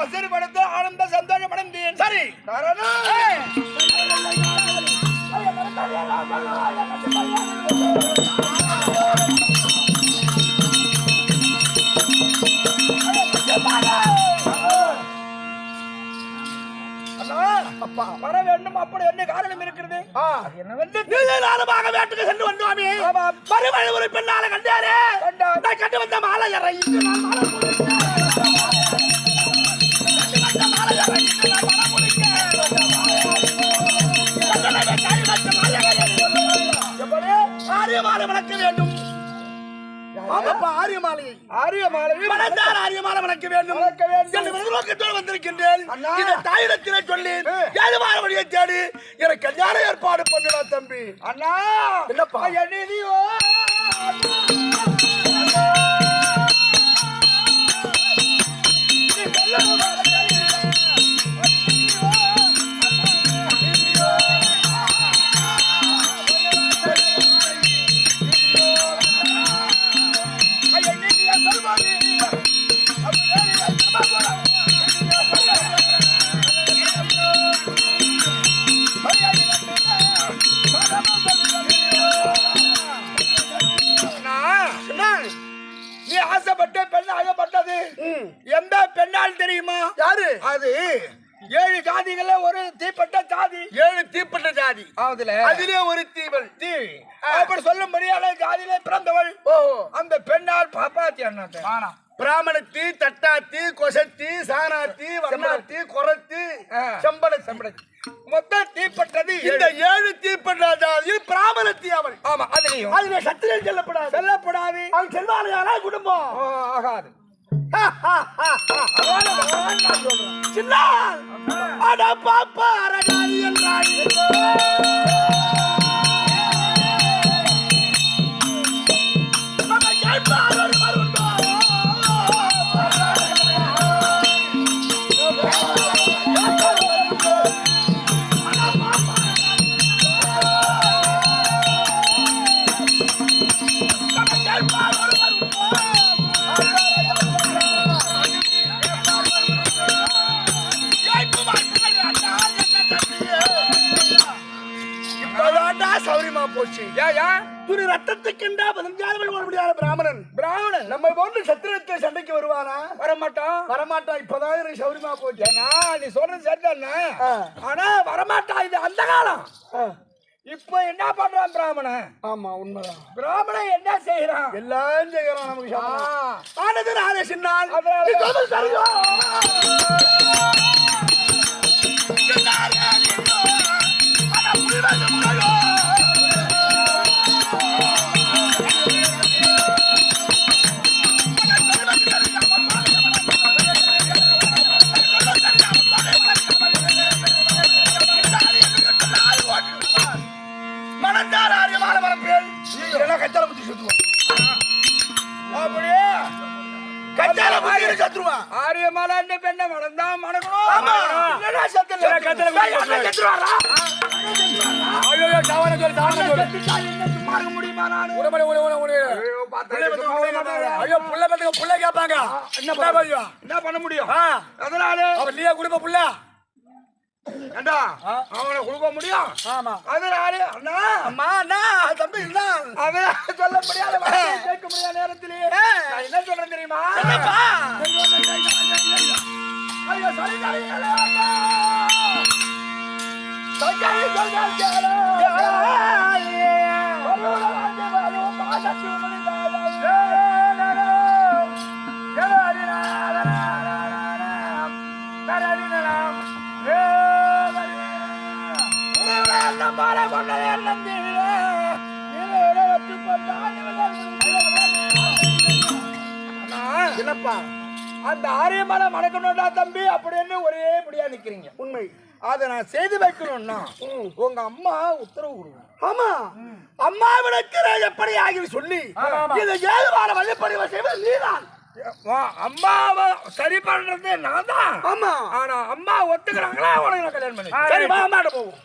ஆசீர்வாதத்தை ஆனந்த சந்தோஷம் அடைந்தேன். சரி அப்பா வர வேண்டும். அப்படி என்ன காரணம் இருக்கிறது? நானுமாக வேட்டுக்கு சென்று வந்தோமே. மறுவழி ஒரு பெண்ணால கண்டாரே. கண்டு வந்த மாலை அறை ஆரியமாலை வளர்க்க வேண்டும். வந்திருக்கின்றேன். தாயிடத்திலே சொல்லி ஏழுமாறவழியை தேடி எனக்கு கல்யாண ஏற்பாடு பண்ணுடா தம்பி. அண்ணா என்னப்பா என்னையோ எந்த பெண்ணால் தெரியுமா? யாரு அது? 7 ஜாதிகள ஒரு தீப்பட்ட ஜாதி. 7 தீப்பட்ட ஜாதி. அதிலே ஒரு தீவள் தீ அப்படி சொல்ல முடியாத ஜாதியிலே பிறந்தவள். அந்த பெண்ணால் பாப்பாத்தி அண்ணா பிராமணத்தி, தட்டாத்தி, கொசத்தி, சாணாத்தி, வண்ணாத்தி, கொரத்தி, செம்படத்தி மொத்தம் தீப்பட்டது இந்த 7 தீப்பட்ட ஜாதி. பிராமணத்தி அவள். ஆமா அதுலயும் அதுல சத்திரன் செல்லப்படாது. அவள் செல்வாளையாரா குடும்பம் ஆகாது. சின்ன அட பாப்பா அரகாரி என்றாய். சௌரியமா போச்சு. துணி ரத்தத்துக்குண்டா பிராமணன் நம்ம போன்று சத்திரத்தை சண்டைக்கு வருவானா? வரமாட்டான். இப்பதான் எனக்கு சௌரியமா போச்சு. நீ சொல்றது சரிதான். ஆனா வரமாட்டா. இது அந்த காலம். இப்ப என்ன பண்றான் பிராமணன்? ஆமா உண்மைதான். பிராமணன் என்ன செய்யறான்? எல்லாம் செய்யறான். நமக்கு ஆனது நானே சின்னால் ஆரியமாலா பெண்ணை மணந்தான் மணக்கணும். புள்ள கேட்பாங்க. என்ன பண்ண முடியும்? அதனால அவன் குடும்ப புள்ள ஏண்டா அவனை கொடுக்க முடியும். ஆமா அதனால அண்ணா அம்மா அண்ணா தம்பி இல்ல அவன் சொல்ல முடியாத கேட்க முடியாத நேரத்திலேயே நான் என்ன சொல்றேன் தெரியுமா? ஐயோ சரி சரி என்னப்பா அந்த ஆரியமான மணக்கணும்டா தம்பி அப்படின்னு ஒரே முடியா நிக்கிறீங்க. உண்மை. அதை நான் செய்து வைக்கணும்னா உங்க அம்மா உத்தரவு கொடுங்க. ஆமா, அம்மாவிடக்கு எப்படி ஆகி சொல்லி இதை ஏதுவான வழிபடிவை செய்வது நீதான். அம்மாவை சரி பண்றது நான் தான். ஆமா, ஆனா அம்மா ஒத்துக்கிறாங்களா உனக்கு நான் கல்யாணம் பண்ணி. சரி, அம்மாட்ட போவோம்.